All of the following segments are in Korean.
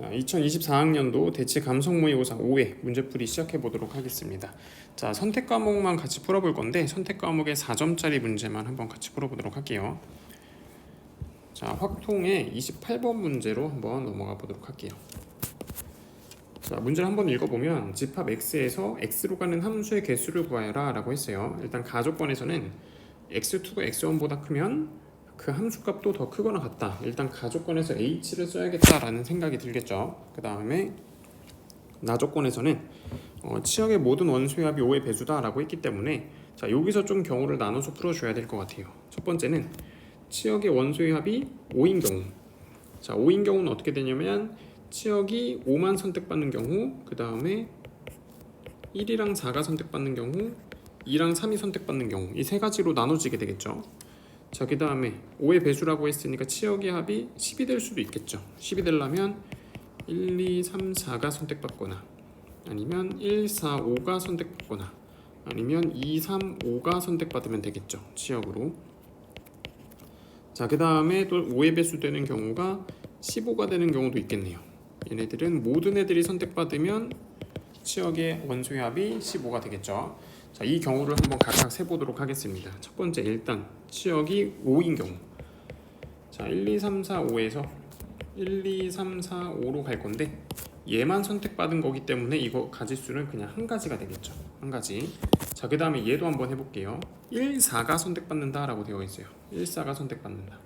2024학년도 대치 감성 모의고사 5회 문제풀이 시작해 보도록 하겠습니다. 자, 선택 과목만 같이 풀어볼 건데 선택 과목의 4점짜리 문제만 한번 같이 풀어보도록 할게요. 자, 확통의 28번 문제로 한번 넘어가 보도록 할게요. 자, 문제를 한번 읽어보면 집합 x에서 x로 가는 함수의 개수를 구하여라 라고 했어요. 일단 가조건에서는 x2가 x1보다 크면 그 함수값도 더 크거나 같다. 일단 가조건에서 h를 써야겠다라는 생각이 들겠죠. 그 다음에 나조건에서는 치역의 모든 원소의 합이 5의 배수다 라고 했기 때문에 자, 여기서 좀 경우를 나눠서 풀어줘야 될 것 같아요. 첫 번째는 치역의 원소의 합이 5인 경우, 자, 5인 경우는 어떻게 되냐면 치역이 5만 선택받는 경우, 그 다음에 1이랑 4가 선택받는 경우, 2랑 3이 선택받는 경우, 이 세 가지로 나눠지게 되겠죠. 자, 그 다음에 5의 배수라고 했으니까 치역의 합이 10이 될 수도 있겠죠. 10이 되려면 1, 2, 3, 4가 선택받거나 아니면 1, 4, 5가 선택받거나 아니면 2, 3, 5가 선택받으면 되겠죠. 치역으로. 자, 그 다음에 또 5의 배수 되는 경우가 15가 되는 경우도 있겠네요. 얘네들은 모든 애들이 선택받으면 치역의 원소의 합이 15가 되겠죠. 자, 이 경우를 한번 각각 세보도록 하겠습니다. 첫 번째, 일단 치역이 5인 경우, 자, 1, 2, 3, 4, 5에서 1, 2, 3, 4, 5로 갈 건데 얘만 선택받은 거기 때문에 이거 가지수는 그냥 한 가지가 되겠죠. 한 가지. 자, 그 다음에 얘도 한번 해볼게요. 1, 4가 선택받는다 라고 되어 있어요. 1, 4가 선택받는다.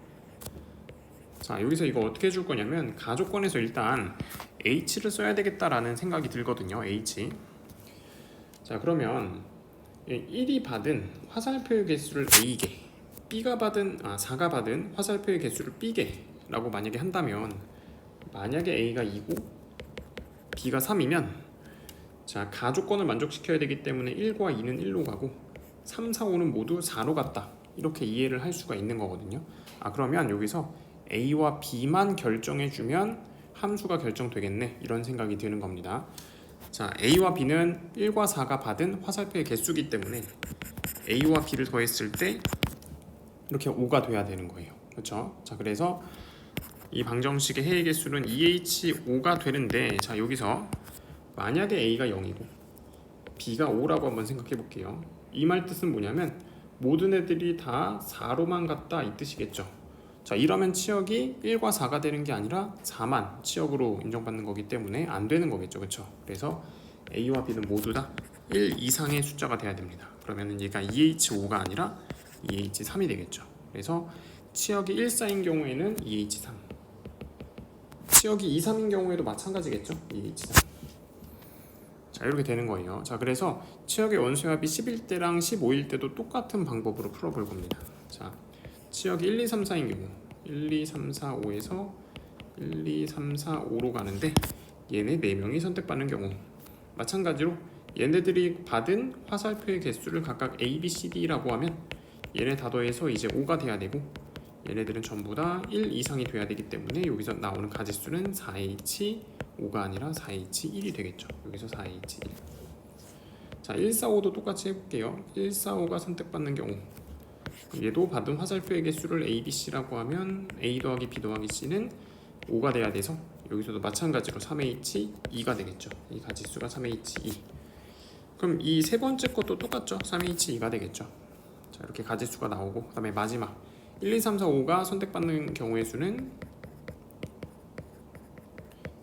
자, 여기서 이거 어떻게 해줄 거냐면 가조건에서 일단 h를 써야 되겠다라는 생각이 들거든요. h. 자, 그러면 1이 받은 화살표의 개수를 a개, b가 받은 4가 받은 화살표의 개수를 b개 라고 만약에 한다면, 만약에 a가 2고 b가 3이면 자, 가조건을 만족시켜야 되기 때문에 1과 2는 1로 가고 3, 4, 5는 모두 4로 갔다, 이렇게 이해를 할 수가 있는 거거든요. 그러면 여기서 a와 b만 결정해주면 함수가 결정되겠네, 이런 생각이 드는 겁니다. 자, a와 b는 1과 4가 받은 화살표의 개수이기 때문에 a와 b를 더했을 때 이렇게 5가 돼야 되는 거예요. 그렇죠? 자, 그래서 이 방정식의 해의 개수는 2h5가 되는데, 자, 여기서 만약에 a가 0이고 b가 5라고 한번 생각해 볼게요. 이 말 뜻은 뭐냐면 모든 애들이 다 4로만 갔다, 이 뜻이겠죠. 자, 이러면 치역이 1과 4가 되는 게 아니라 4만 치역으로 인정받는 거기 때문에 안 되는 거겠죠. 그렇죠? 그래서 a와 b는 모두 다 1 이상의 숫자가 돼야 됩니다. 그러면 얘가 2h5가 아니라 2h3이 되겠죠. 그래서 치역이 1, 4인 경우에는 2h3, 치역이 2, 3인 경우에도 마찬가지겠죠. 2h3. 자, 이렇게 되는 거예요. 자, 그래서 치역의 원소의 합이 11대랑 15일 때도 똑같은 방법으로 풀어볼 겁니다. 자, 치역이 1, 2, 3, 4인 경우 1, 2, 3, 4, 5에서 1, 2, 3, 4, 5로 가는데 얘네 4명이 선택받는 경우, 마찬가지로 얘네들이 받은 화살표의 개수를 각각 A, B, C, D라고 하면 얘네 다 더해서 이제 5가 돼야 되고 얘네들은 전부 다 1 이상이 돼야 되기 때문에 여기서 나오는 가지수는 4H5가 아니라 4H1이 되겠죠. 여기서 4H1. 자, 1, 4, 5도 똑같이 해볼게요. 1, 4, 5가 선택받는 경우 얘도 받은 화살표의 개수를 A, B, C라고 하면 A 더하기 B 더하기 C는 5가 돼야 돼서 여기서도 마찬가지로 3H2가 되겠죠. 이 가지수가 3H2. 그럼 이 세 번째 것도 똑같죠. 3H2가 되겠죠. 자, 이렇게 가지수가 나오고, 그 다음에 마지막 1, 2, 3, 4, 5가 선택받는 경우의 수는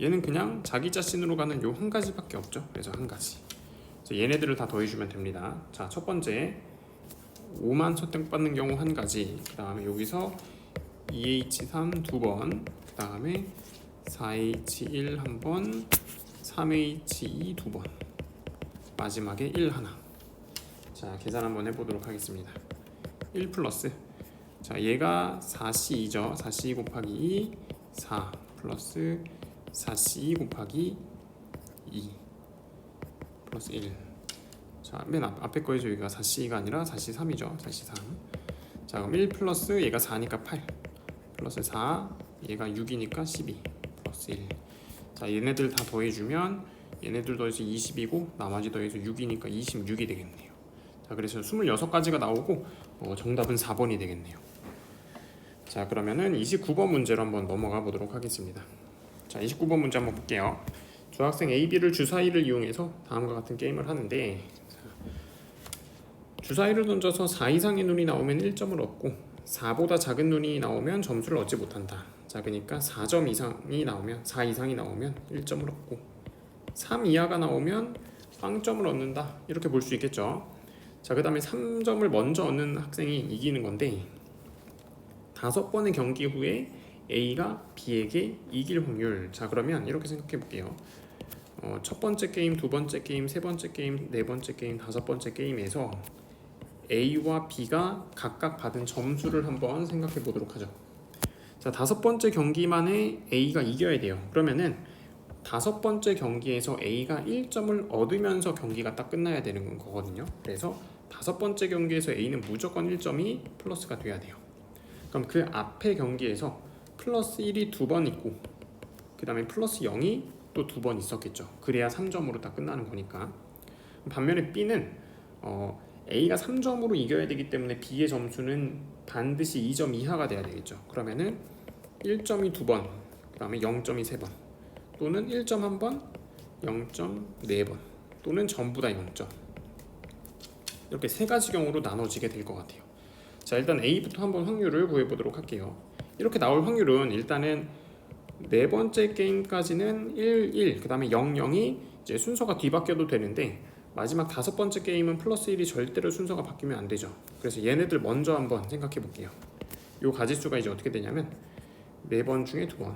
얘는 그냥 자기 자신으로 가는 요 한 가지밖에 없죠. 그래서 한 가지. 그래서 얘네들을 다 더해주면 됩니다. 자, 첫 번째 5만 선택받는 경우 한 가지, 그 다음에 여기서 2H3 두 번, 그 다음에 4H1 한 번, 3H2 두 번, 마지막에 1 하나. 자, 계산 한번 해보도록 하겠습니다. 1 플러스, 자, 얘가 4C2죠. 4C2 곱하기 2, 4 플러스 4C2 곱하기 2 플러스 1. 자, 맨 앞에 거에서 여기가 4C가 아니라 4C3이죠. 4C3. 자, 그럼 1 플러스 얘가 4니까 8 플러스 4, 얘가 6이니까 12 플러스 1. 자, 얘네들 다 더해주면 얘네들 더해서 20이고 나머지 더해서 6이니까 26이 되겠네요. 자, 그래서 26가지가 나오고 정답은 4번이 되겠네요. 자, 그러면은 29번 문제로 한번 넘어가 보도록 하겠습니다. 자, 29번 문제 한번 볼게요. 중학생 A, B를 주사위를 이용해서 다음과 같은 게임을 하는데, 주사위를 던져서 4 이상의 눈이 나오면 1점을 얻고 4보다 작은 눈이 나오면 점수를 얻지 못한다. 자, 그러니까 4점 이상이 나오면 4 이상이 나오면 1점을 얻고 3 이하가 나오면 0점을 얻는다. 이렇게 볼 수 있겠죠. 자, 그 다음에 3점을 먼저 얻는 학생이 이기는 건데, 5번의 경기 후에 A가 B에게 이길 확률. 자, 그러면 이렇게 생각해 볼게요. 첫 번째 게임, 두 번째 게임, 세 번째 게임, 네 번째 게임, 다섯 번째 게임에서 A와 B가 각각 받은 점수를 한번 생각해 보도록 하죠. 자, 다섯 번째 경기만에 A가 이겨야 돼요. 그러면은 다섯 번째 경기에서 A가 1점을 얻으면서 경기가 딱 끝나야 되는 거거든요. 그래서 다섯 번째 경기에서 A는 무조건 1점이 플러스가 돼야 돼요. 그럼 그 앞에 경기에서 플러스 1이 두 번 있고 그 다음에 플러스 0이 또 두 번 있었겠죠. 그래야 3점으로 딱 끝나는 거니까. 반면에 B는 A가 3점으로 이겨야 되기 때문에 B의 점수는 반드시 2점 이하가 돼야 되겠죠. 그러면은 1점이 두 번, 그 다음에 0점이 세 번, 또는 1점 한 번, 0점 네 번, 또는 전부 다 0점. 이렇게 세 가지 경우로 나눠지게 될 것 같아요. 자, 일단 A부터 한번 확률을 구해보도록 할게요. 이렇게 나올 확률은 일단은 네 번째 게임까지는 1, 1, 그 다음에 0, 0이 이제 순서가 뒤바뀌어도 되는데, 마지막 다섯 번째 게임은 플러스 1이 절대로 순서가 바뀌면 안 되죠. 그래서 얘네들 먼저 한번 생각해 볼게요. 요 가지수가 이제 어떻게 되냐면 네 번 중에 두 번,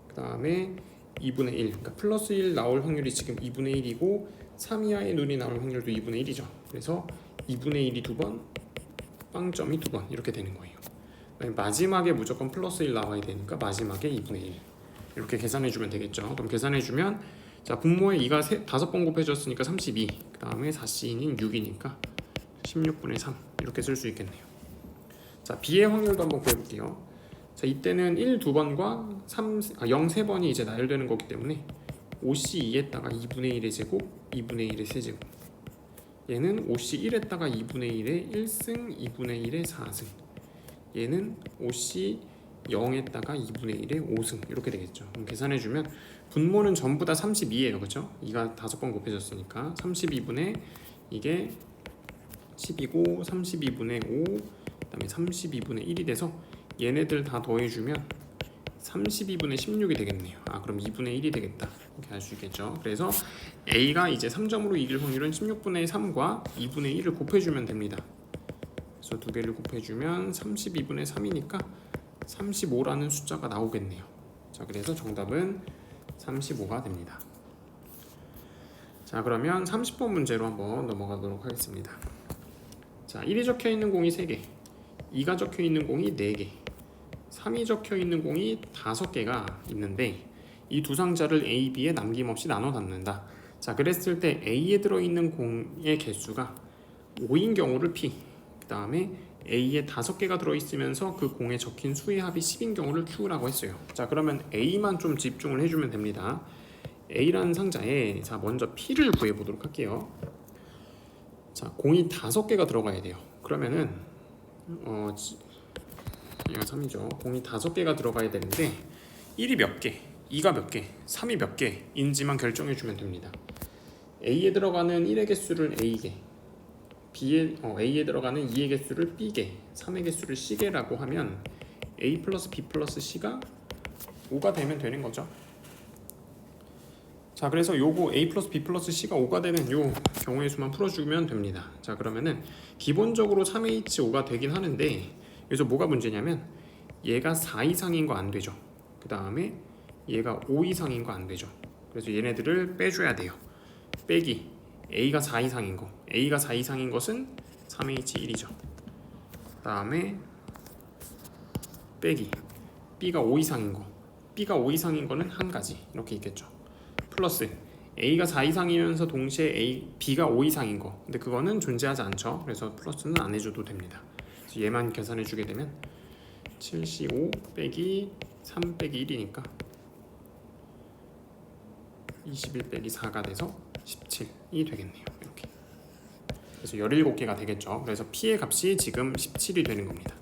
그 다음에 2분의 1, 그러니까 플러스 1 나올 확률이 지금 2분의 1이고 3 이하의 눈이 나올 확률도 2분의 1이죠. 그래서 2분의 1이 두 번, 빵점이 두 번 이렇게 되는 거예요. 마지막에 무조건 플러스 1 나와야 되니까 마지막에 2분의 1 이렇게 계산해주면 되겠죠. 그럼 계산해주면, 자, 분모에 2가 다섯 번 곱해졌으니까 32, 그 다음에 4C는 6이니까 16분의 3 이렇게 쓸 수 있겠네요. 자, B의 확률도 한번 구해볼게요. 자, 이때는 1 두 번과 0 세 번이 이제 나열되는 거기 때문에 5C2에다가 2분의 1의 제곱, 2분의 1의 세제곱. 얘는 5C1에다가 2분의 1의 1승, 2분의 1의 4승. 얘는 5C0에다가 2분의 1의 5승 이렇게 되겠죠. 그럼 계산해주면 분모는 전부 다 32예요. 그렇죠? 2가 다섯 번 곱해졌으니까 32분의 이게 10이고 32분의 5, 그 다음에 32분의 1이 돼서 얘네들 다 더해주면 32분의 16이 되겠네요. 그럼 2분의 1이 되겠다. 이렇게 할 수 있겠죠. 그래서 A가 이제 3점으로 이길 확률은 16분의 3과 2분의 1을 곱해주면 됩니다. 그래서 두 개를 곱해주면 32분의 3이니까 35라는 숫자가 나오겠네요. 자, 그래서 정답은 35가 됩니다. 자, 그러면 30번 문제로 한번 넘어가도록 하겠습니다. 자, 1이 적혀 있는 공이 3개, 2가 적혀 있는 공이 4개, 3이 적혀 있는 공이 5개가 있는데 이 두 상자를 A, B에 남김없이 나눠 닫는다. 자, 그랬을 때 A에 들어있는 공의 개수가 5인 경우를 P, 그 다음에 A에 5개가 들어있으면서 그 공에 적힌 수의 합이 10인 경우를 Q라고 했어요. 자, 그러면 A만 좀 집중을 해주면 됩니다. A라는 상자에, 자, 먼저 P를 구해보도록 할게요. 자, 공이 5개가 들어가야 돼요. 그러면은 얘가 3이죠. 공이 5개가 들어가야 되는데 1이 몇 개, 2가 몇 개, 3이 몇 개인지만 결정해주면 됩니다. A에 들어가는 1의 개수를 A개, A에 들어가는 2의 개수를 B개, 3의 개수를 C개라고 하면 A 플러스 B 플러스 C가 5가 되면 되는 거죠. 자, 그래서 요거 A 플러스 B 플러스 C가 5가 되는 요 경우의 수만 풀어주면 됩니다. 자, 그러면은 기본적으로 3H5가 되긴 하는데 여기서 뭐가 문제냐면 얘가 4 이상인 거 안 되죠. 그 다음에 얘가 5 이상인 거 안 되죠. 그래서 얘네들을 빼줘야 돼요. 빼기 A가 4 이상인 거, A가 4 이상인 것은 3H1이죠. 그 다음에 빼기 B가 5 이상인 거, B가 5 이상인 거는 한 가지 이렇게 있겠죠. 플러스 A가 4 이상이면서 동시에 B가 5 이상인 거, 근데 그거는 존재하지 않죠. 그래서 플러스는 안 해줘도 됩니다. 그래서 얘만 계산해 주게 되면 7C5 빼기 3 빼기 1이니까 21 빼기 4가 돼서 17이 되겠네요. 이렇게. 그래서 17개가 되겠죠. 그래서 P의 값이 지금 17이 되는 겁니다.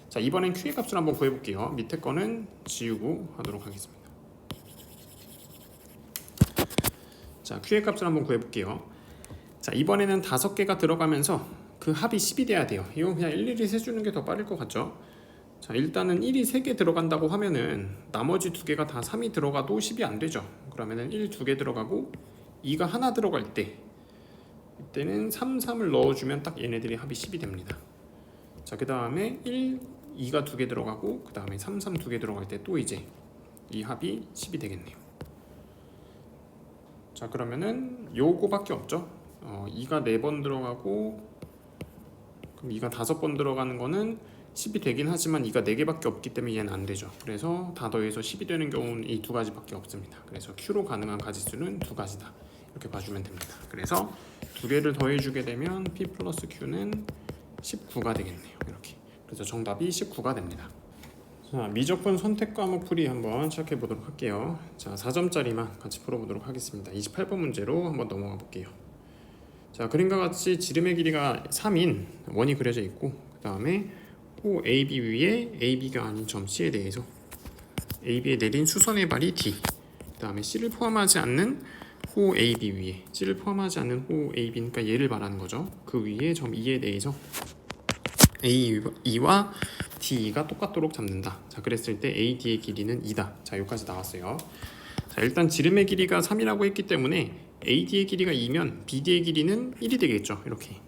자, 이번엔 Q의 값을 한번 구해볼게요. 밑에 거는 지우고 하도록 하겠습니다. 자, Q의 값을 한번 구해볼게요. 자, 이번에는 5개가 들어가면서 그 합이 10이 돼야 돼요. 이건 그냥 일일이 세주는 게 더 빠를 것 같죠? 자, 일단은 1이 3개 들어간다고 하면은 나머지 2개가 다 3이 들어가도 10이 안 되죠. 그러면은 1 2개 들어가고 2가 하나 들어갈 때 이때는 3, 3을 넣어주면 딱 얘네들이 합이 10이 됩니다. 자, 그 다음에 1, 2가 2개 들어가고 그 다음에 3, 3 2개 들어갈 때 또 이제 이 합이 10이 되겠네요. 자, 그러면은 요거밖에 없죠. 2가 4번 들어가고 그럼 2가 5번 들어가는 거는 10이 되긴 하지만 2가 4개밖에 없기 때문에 얘는 안 되죠. 그래서 다 더해서 10이 되는 경우는 이 2가지밖에 없습니다. 그래서 Q로 가능한 가지수는 2가지다. 이렇게 봐주면 됩니다. 그래서 2개를 더해주게 되면 P 플러스 Q는 19가 되겠네요. 이렇게. 그래서 정답이 19가 됩니다. 자, 미적분 선택 과목 풀이 한번 시작해 보도록 할게요. 자, 4점짜리만 같이 풀어보도록 하겠습니다. 28번 문제로 한번 넘어가 볼게요. 자, 그림과 같이 지름의 길이가 3인 원이 그려져 있고 그 다음에 호 AB 위에 AB가 아닌 점 C에 대해서 AB에 내린 수선의 발이 D, 그 다음에 C를 포함하지 않는 호 AB 위에 C를 포함하지 않는 호 AB니까 얘를 말하는 거죠. 그 위에 점 E에 대해서 A와 D가 똑같도록 잡는다. 자, 그랬을 때 AD의 길이는 2다. 자, 여기까지 나왔어요. 자, 일단 지름의 길이가 3이라고 했기 때문에 AD의 길이가 2면 BD의 길이는 1이 되겠죠. 이렇게.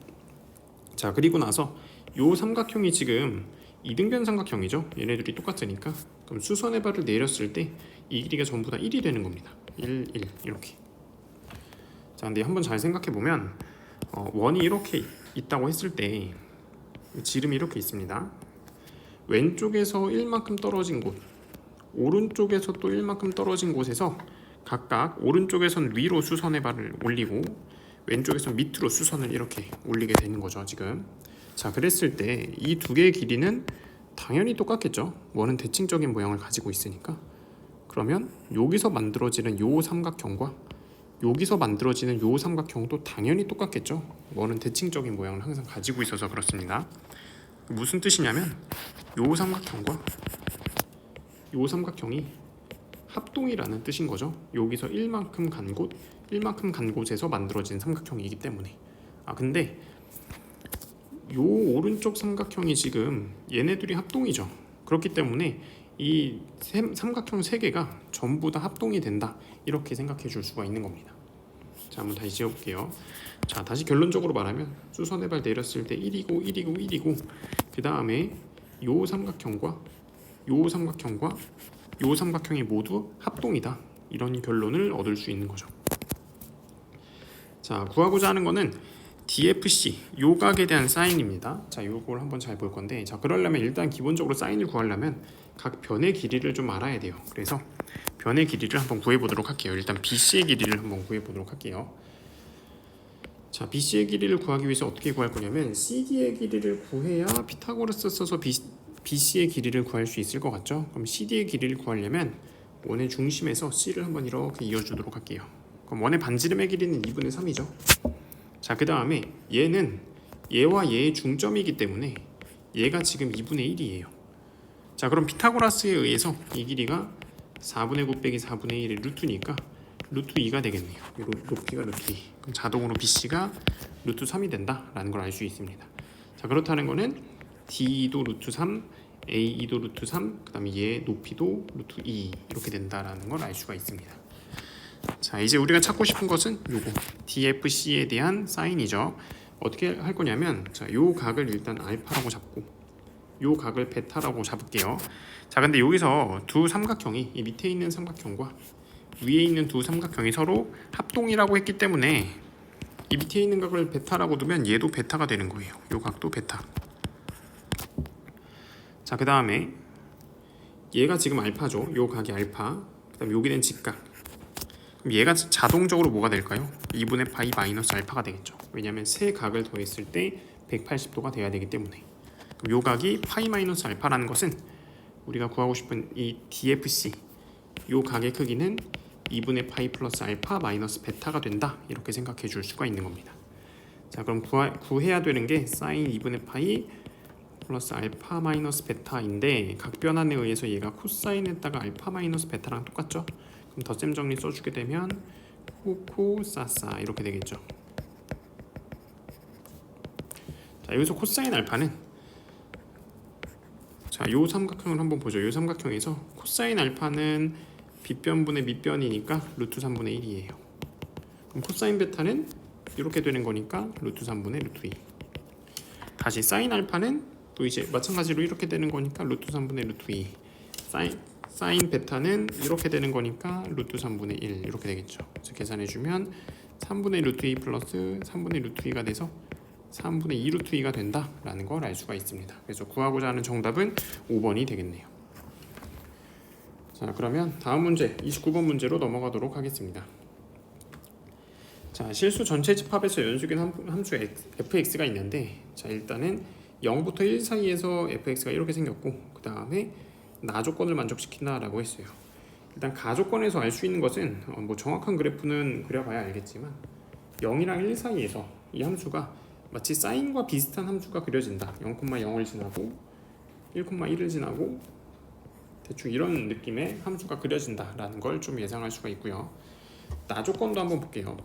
자, 그리고 나서 요 삼각형이 지금 이등변 삼각형이죠. 얘네들이 똑같으니까. 그럼 수선의 발을 내렸을 때 이 길이가 전부 다 1이 되는 겁니다. 1, 1 이렇게. 자, 근데 한번 잘 생각해 보면 원이 이렇게 있다고 했을 때 지름이 이렇게 있습니다. 왼쪽에서 1만큼 떨어진 곳, 오른쪽에서 또 1만큼 떨어진 곳에서 각각 오른쪽에선 위로 수선의 발을 올리고 왼쪽에선 밑으로 수선을 이렇게 올리게 되는 거죠, 지금. 자, 그랬을 때 이 2개의 길이는 당연히 똑같겠죠. 원은 대칭적인 모양을 가지고 있으니까. 그러면 여기서 만들어지는 요 삼각형과 여기서 만들어지는 요 삼각형도 당연히 똑같겠죠. 원은 대칭적인 모양을 항상 가지고 있어서 그렇습니다. 무슨 뜻이냐면 요 삼각형과 요 삼각형이 합동이라는 뜻인 거죠. 여기서 1만큼 간 곳, 1만큼 간 곳에서 만들어진 삼각형이기 때문에. 근데 요 오른쪽 삼각형이 지금 얘네들이 합동이죠. 그렇기 때문에 이 삼각형 3개가 전부 다 합동이 된다. 이렇게 생각해 줄 수가 있는 겁니다. 자, 한번 다시 지어볼게요. 자, 다시 결론적으로 말하면 수선의 발 내렸을 때 1이고 1이고 1이고 그 다음에 요 삼각형과 요 삼각형과 요 삼각형이 모두 합동이다. 이런 결론을 얻을 수 있는 거죠. 자, 구하고자 하는 거는 DFC 요 각에 대한 사인입니다. 자, 요걸 한번 잘 볼 건데, 자, 그러려면 일단 기본적으로 사인을 구하려면 각 변의 길이를 좀 알아야 돼요. 그래서 변의 길이를 한번 구해 보도록 할게요. 일단 BC의 길이를 한번 구해 보도록 할게요. 자, BC의 길이를 구하기 위해서 어떻게 구할 거냐면 CD의 길이를 구해야 피타고라스 써서 BC의 길이를 구할 수 있을 것 같죠? 그럼 CD의 길이를 구하려면 원의 중심에서 C를 한번 이렇게 이어주도록 할게요. 그럼 원의 반지름의 길이는 2분의 3이죠. 자, 그 다음에 얘는 얘와 얘의 중점이기 때문에 얘가 지금 2분의 1이에요. 자, 그럼 피타고라스에 의해서 이 길이가 4분의 9 빼기 4분의 1의 루트니까 루트 2가 되겠네요. 높이가 루트 2. 그럼 자동으로 BC가 루트 3이 된다라는 걸 알 수 있습니다. 자, 그렇다는 거는 D도 루트 3, AE도 루트 3, 그 다음에 얘 높이도 루트 2 이렇게 된다라는 걸 알 수가 있습니다. 자, 이제 우리가 찾고 싶은 것은 요거 DFC에 대한 사인이죠. 어떻게 할 거냐면, 자, 요 각을 일단 알파라고 잡고 요 각을 베타라고 잡을게요. 자, 근데 여기서 두 삼각형이 이 밑에 있는 삼각형과 위에 있는 두 삼각형이 서로 합동이라고 했기 때문에 이 밑에 있는 각을 베타라고 두면 얘도 베타가 되는 거예요. 요 각도 베타. 자, 그 다음에 얘가 지금 알파죠. 요 각이 알파. 그 다음에 여기는 직각. 그럼 얘가 자동적으로 뭐가 될까요? 2분의 파이 마이너스 알파가 되겠죠. 왜냐하면 세 각을 더했을 때 180도가 돼야 되기 때문에. 그럼 요 각이 파이 마이너스 알파라는 것은 우리가 구하고 싶은 이 DFC 요 각의 크기는 2분의 파이 플러스 알파 마이너스 베타가 된다. 이렇게 생각해 줄 수가 있는 겁니다. 자, 그럼 구해야 되는 게 사인 2분의 파이 플러스 알파 마이너스 베타인데 각 변환에 의해서 얘가 코사인에다가 알파 마이너스 베타랑 똑같죠? 그럼 덧셈 정리 써주게 되면 코코사사 이렇게 되겠죠. 자, 여기서 코사인 알파는 자, 요 삼각형을 한번 보죠. 요 삼각형에서 코사인 알파는 빗변분의 밑변이니까 루트 3분의 1이에요. 그럼 코사인 베타는 이렇게 되는 거니까 루트 3분의 루트 2. 다시 사인 알파는 또 이제 마찬가지로 이렇게 되는 거니까 루트 3분의 루트 2. 사인 베타는 이렇게 되는 거니까 루트 3분의 1 이렇게 되겠죠. 그래서 계산해주면 3분의 루트 2 플러스 3분의 루트 2가 돼서 3분의 2 루트 2가 된다라는 걸 알 수가 있습니다. 그래서 구하고자 하는 정답은 5번이 되겠네요. 자, 그러면 다음 문제 29번 문제로 넘어가도록 하겠습니다. 자, 실수 전체 집합에서 연속인 함수 fx가 있는데, 자, 일단은 0부터 1 사이에서 fx가 이렇게 생겼고, 그 다음에 나 조건을 만족시킨다라고 했어요. 일단 가조건에서 알 수 있는 것은 뭐 정확한 그래프는 그려봐야 알겠지만 0이랑 1 사이에서 이 함수가 마치 사인과 비슷한 함수가 그려진다. 0,0을 지나고 1,1을 지나고 대충 이런 느낌의 함수가 그려진다라는 걸 좀 예상할 수가 있고요. 나 조건도 한번 볼게요.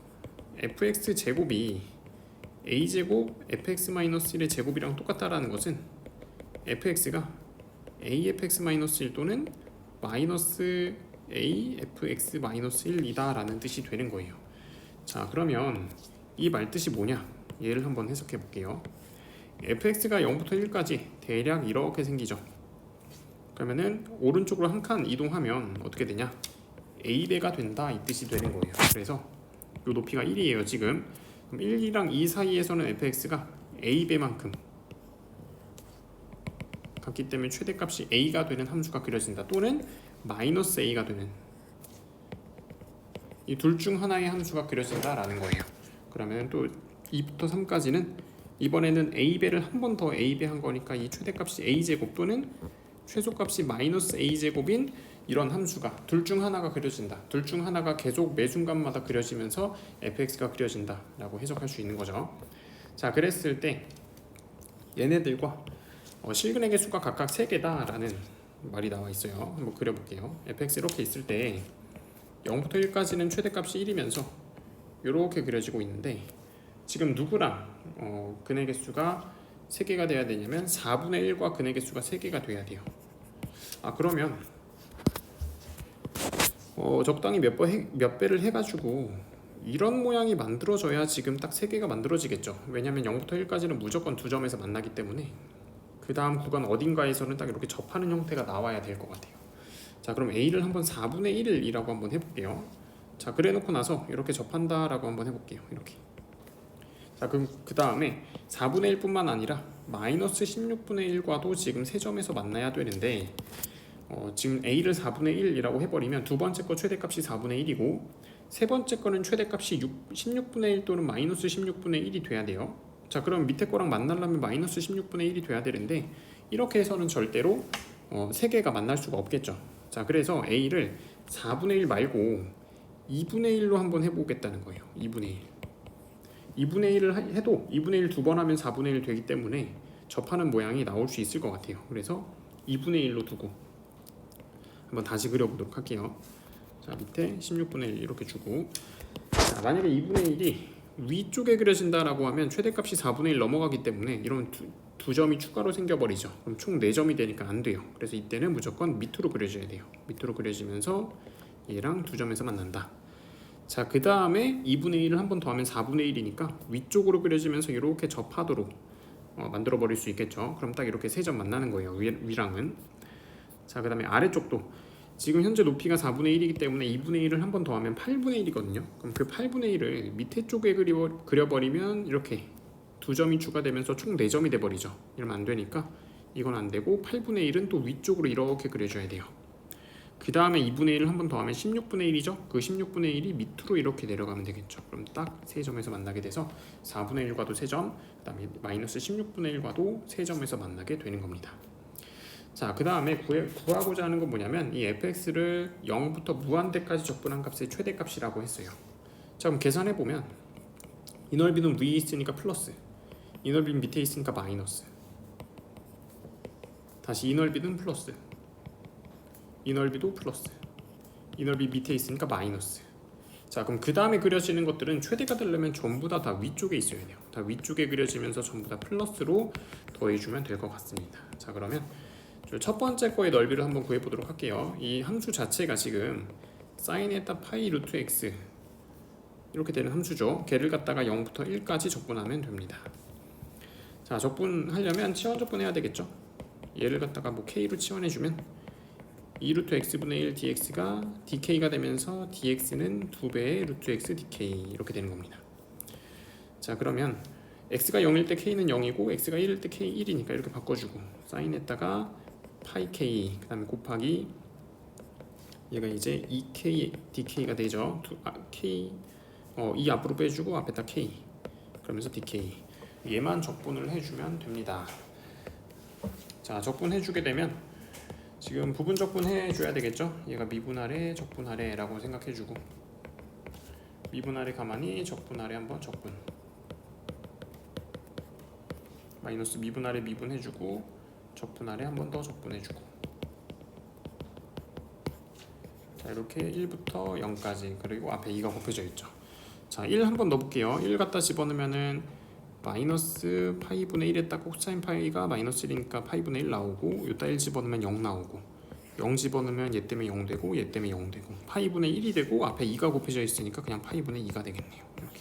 fx 제곱이 a제곱 fx-1의 제곱이랑 똑같다라는 것은 fx가 afx-1 또는 마이너스 afx-1이다 라는 뜻이 되는 거예요. 자, 그러면 이 말뜻이 뭐냐? 얘를 한번 해석해 볼게요. fx가 0부터 1까지 대략 이렇게 생기죠. 그러면은 오른쪽으로 한 칸 이동하면 어떻게 되냐? a배가 된다 이 뜻이 되는 거예요. 그래서 이 높이가 1이에요 지금. 그럼 1이랑 2 사이에서는 fx가 a배만큼 같기 때문에 최대값이 a가 되는 함수가 그려진다. 또는 마이너스 a가 되는 이 둘 중 하나의 함수가 그려진다라는 거예요. 그러면 또 2부터 3까지는 이번에는 a배를 한 번 더 a배 한 거니까 이 최대값이 a제곱 또는 최소값이 마이너스 a제곱인 이런 함수가 둘 중 하나가 그려진다. 둘 중 하나가 계속 매 순간마다 그려지면서 fx가 그려진다 라고 해석할 수 있는 거죠. 자, 그랬을 때 얘네들과 실근의 개수가 각각 3개다 라는 말이 나와 있어요. 한번 그려볼게요. fx 이렇게 있을 때 0부터 1까지는 최대값이 1이면서 이렇게 그려지고 있는데, 지금 누구랑 근의 개수가 3개가 돼야 되냐면 4분의 1과 근의 개수가 3개가 돼야 돼요. 그러면 적당히 몇 배를 해가지고 이런 모양이 만들어져야 지금 딱 3개가 만들어지겠죠. 왜냐면 0부터 1까지는 무조건 두 점에서 만나기 때문에 그 다음 구간 어딘가에서는 딱 이렇게 접하는 형태가 나와야 될 것 같아요. 자, 그럼 A를 한번 4분의 1이라고 한번 해볼게요. 자, 그래 놓고 나서 이렇게 접한다라고 한번 해볼게요. 이렇게. 자, 그럼 그 다음에 4분의 1뿐만 아니라 마이너스 16분의 1과도 지금 세 점에서 만나야 되는데, 지금 A를 4분의 1이라고 해버리면 두 번째 거 최대값이 4분의 1이고 세 번째 거는 최대값이 16분의 1 또는 마이너스 16분의 1이 돼야 돼요. 자, 그럼 밑에 거랑 만나려면 마이너스 16분의 1이 돼야 되는데 이렇게 해서는 절대로 세 개가 만날 수가 없겠죠. 자, 그래서 A를 4분의 1 말고 2분의 1로 한번 해보겠다는 거예요. 2분의 1 2분의 1을 해도 2분의 1 두 번 하면 4분의 1 되기 때문에 접하는 모양이 나올 수 있을 것 같아요. 그래서 2분의 1로 두고 한번 다시 그려보도록 할게요. 자, 밑에 16분의 1 이렇게 주고, 자, 만약에 2분의 1이 위쪽에 그려진다라고 하면 최대값이 4분의 1 넘어가기 때문에 이런 두 점이 추가로 생겨버리죠. 그럼 총 4점이 되니까 안 돼요. 그래서 이때는 무조건 밑으로 그려줘야 돼요. 밑으로 그려지면서 얘랑 두 점에서 만난다. 자, 그 다음에 2분의 1을 한 번 더 하면 4분의 1이니까 위쪽으로 그려지면서 이렇게 접하도록 만들어 버릴 수 있겠죠. 그럼 딱 이렇게 세 점 만나는 거예요. 위랑은. 자, 그 다음에 아래쪽도 지금 현재 높이가 4분의 1이기 때문에 2분의 1을 한 번 더 하면 8분의 1이거든요. 그럼 그 8분의 1을 밑에 쪽에 그려버리면 이렇게 두 점이 추가되면서 총 4점이 돼버리죠. 이러면 안 되니까 이건 안 되고 8분의 1은 또 위쪽으로 이렇게 그려줘야 돼요. 그 다음에 2분의 1을 한 번 더 하면 16분의 1이죠. 그 16분의 1이 밑으로 이렇게 내려가면 되겠죠. 그럼 딱 3점에서 만나게 돼서 4분의 1과도 3점, 그 다음에 마이너스 16분의 1과도 3점에서 만나게 되는 겁니다. 자, 그 다음에 구하고자 하는 건 뭐냐면 이 fx를 0부터 무한대까지 적분한 값의 최대값이라고 했어요. 자, 그럼 계산해보면 이 넓이는 위에 있으니까 플러스, 이 넓이는 밑에 있으니까 마이너스, 다시 이 넓이는 플러스, 이 넓이도 플러스, 이 넓이 밑에 있으니까 마이너스. 자, 그럼 그 다음에 그려지는 것들은 최대가 되려면 전부 다 위쪽에 있어야 돼요. 다 위쪽에 그려지면서 전부 다 플러스로 더해주면 될 것 같습니다. 자, 그러면 첫 번째 거의 넓이를 한번 구해보도록 할게요. 이 함수 자체가 지금 사인에다 파이 루트 x 이렇게 되는 함수죠. 걔를 갖다가 0부터 1까지 적분하면 됩니다. 자, 적분하려면 치원 적분해야 되겠죠. 얘를 갖다가 뭐 k로 치환해주면 2 루트 x분의 1 dx가 dk가 되면서 dx는 2배의 루트 x dk 이렇게 되는 겁니다. 자, 그러면 x가 0일 때 k는 0이고 x가 1일 때 k 1이니까 이렇게 바꿔주고 사인에다가 파이 k 그 다음에 곱하기 얘가 이제 2k dk가 되죠. 이 앞으로 빼주고 앞에다 k 그러면서 dk 얘만 적분을 해주면 됩니다. 자, 적분해주게 되면 지금 부분 적분해줘야 되겠죠. 얘가 미분 아래 적분 아래 라고 생각해주고 미분 아래 가만히 적분 아래 한번 적분 마이너스 미분 아래 미분해주고 적분 아래 한번 더 적분해주고 자, 이렇게 1부터 0까지 그리고 앞에 2가 곱해져 있죠. 자, 1 한번 넣어볼게요. 1 갖다 집어넣으면은 마이너스 파이분의 1에다 코사인 파이가 마이너스 1이니까 파이분의 1 나오고 요따 1 집어넣으면 0 나오고 0 집어넣으면 얘 때문에 0 되고 얘 때문에 0 되고 파이분의 1이 되고 앞에 2가 곱해져 있으니까 그냥 파이분의 2가 되겠네요. 이렇게.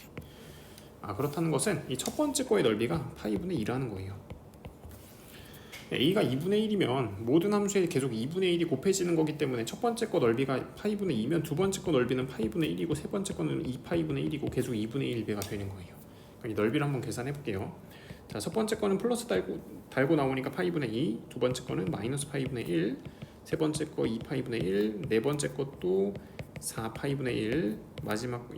그렇다는 것은 이 첫 번째 거의 넓이가 파이분의 2라는 거예요. a가 2분의 1이면 모든 함수에 계속 2분의 1이 곱해지는 거기 때문에 첫 번째 거 넓이가 파이분의 2면 두 번째 거 넓이는 파이분의 1이고 세 번째 거는 2파이분의 1이고 계속 2분의 1배가 되는 거예요. 이 넓이를 한번 계산해 볼게요. 자, 첫 번째 거는 플러스 달고 나오니까 파이분의 2, 두 번째 거는 마이너스 파이분의 1, 세 번째 거 2파이분의 1, 네 번째 것도 4파이분의 1, 마지막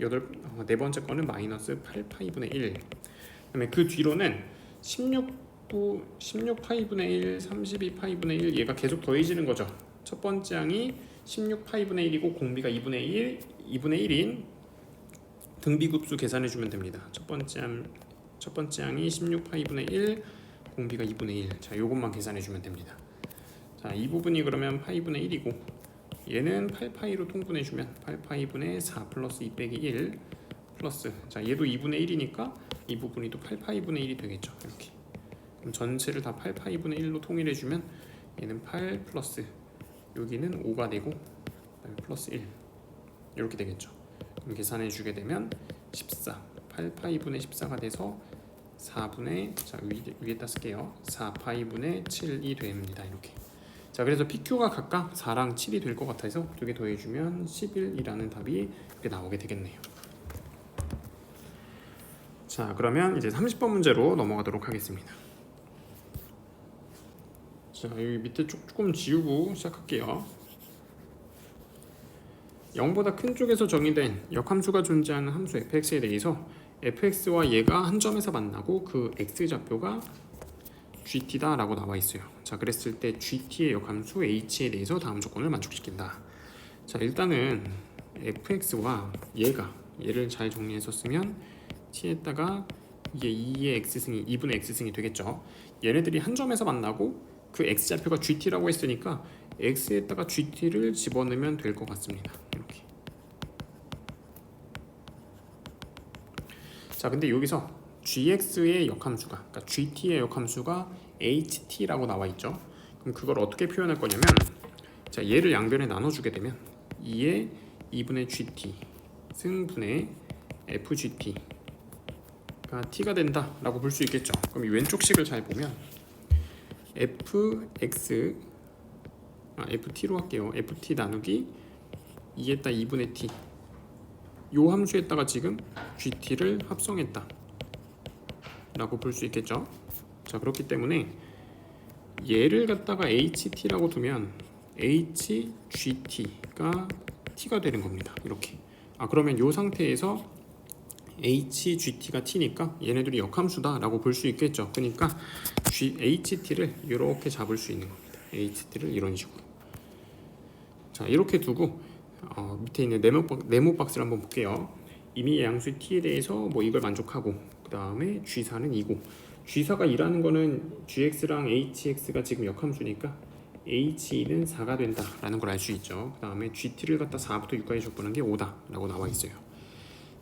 네 번째 거는 마이너스 8파이분의 1. 그다음에 그 뒤로는 16파이분의 1, 32파이분의 1 얘가 계속 더해지는 거죠. 첫 번째 항이 16파이분의 1이고 공비가 2분의 1인 등비급수 계산해주면 됩니다. 첫 번째 항이 16파이분의 1, 공비가 2분의 1. 자, 요것만 계산해주면 됩니다. 자, 이 부분이 그러면 파이분의 1이고 얘는 8파이로 통분해주면 8파이분의 4 플러스 2 빼기 1 플러스 자, 얘도 2분의 1이니까 이 부분이 또 8파이분의 1이 되겠죠. 이렇게. 그럼 전체를 다 8파이분의 1로 통일해주면 얘는 8 플러스 여기는 5가 되고 그다음에 플러스 1 이렇게 되겠죠. 그럼 계산해 주게 되면 14 8파이분의 14가 돼서 4분의 자, 위에다 쓸게요. 4파이분의 7이 됩니다. 이렇게. 자, 그래서 PQ가 각각 4랑 7이 될 것 같아서 두 개 더해주면 11이라는 답이 이렇게 나오게 되겠네요. 자, 그러면 이제 30번 문제로 넘어가도록 하겠습니다. 자, 여기 밑에 조금 지우고 시작할게요. 0보다 큰 쪽에서 정의된 역함수가 존재하는 함수 fx에 대해서 fx와 얘가 한 점에서 만나고 그 x좌표가 gt다 라고 나와 있어요. 자, 그랬을 때 gt의 역함수 h에 대해서 다음 조건을 만족시킨다. 자, 일단은 fx와 얘를 잘 정리해서 쓰면 t에다가 이게 2의 x승이 2분의 x승이 되겠죠. 얘네들이 한 점에서 만나고 그 x좌표가 gt라고 했으니까 x에다가 gt를 집어넣으면 될 것 같습니다. 이렇게. 자, 근데 여기서 gx의 역함수가 그러니까 gt의 역함수가 ht라고 나와 있죠. 그럼 그걸 어떻게 표현할 거냐면 자, 얘를 양변에 나눠주게 되면 2의 2분의 gt 승분의 fgt가 t가 된다 라고 볼 수 있겠죠. 그럼 이 왼쪽 식을 잘 보면 ft로 할게요. ft 나누기 2에다 2분의 t 요 함수에다가 지금 gt를 합성했다 라고 볼 수 있겠죠. 자, 그렇기 때문에 얘를 갖다가 ht라고 두면 hgt가 t가 되는 겁니다. 이렇게. 그러면 요 상태에서 hgt가 t니까 얘네들이 역함수다 라고 볼 수 있겠죠. 그러니까 ht를 이렇게 잡을 수 있는 겁니다. ht를 이런 식으로. 자, 이렇게 두고 밑에 있는 네모 박스를 한번 볼게요. 이미 양수 t에 대해서 뭐 이걸 만족하고 그 다음에 g4는 2고 g4가 2라는 거는 gx랑 hx가 지금 역함수니까 h는 4가 된다 라는 걸 알 수 있죠. 그 다음에 gt를 갖다 4부터 6까지 적분한 게 5다 라고 나와 있어요.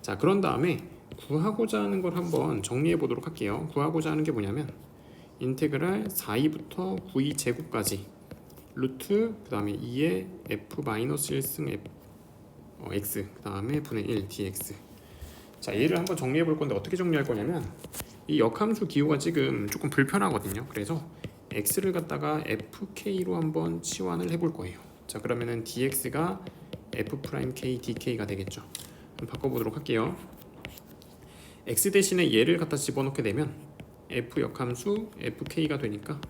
자, 그런 다음에 구하고자 하는 걸 한번 정리해 보도록 할게요. 구하고자 하는 게 뭐냐면 인테그랄 4이부터 9이 제곱까지 루트 그 다음에 2의 f-1승 x 그 다음에 분의 1 dx. 자, 얘를 한번 정리해 볼 건데 어떻게 정리할 거냐면 이 역함수 기호가 지금 조금 불편하거든요. 그래서 x를 갖다가 fk로 한번 치환을 해볼 거예요. 자, 그러면은 dx가 f'(k) dk가 되겠죠. 한번 바꿔보도록 할게요. x 대신에 얘를 갖다 집어넣게 되면 f 역함수 fk가 되니까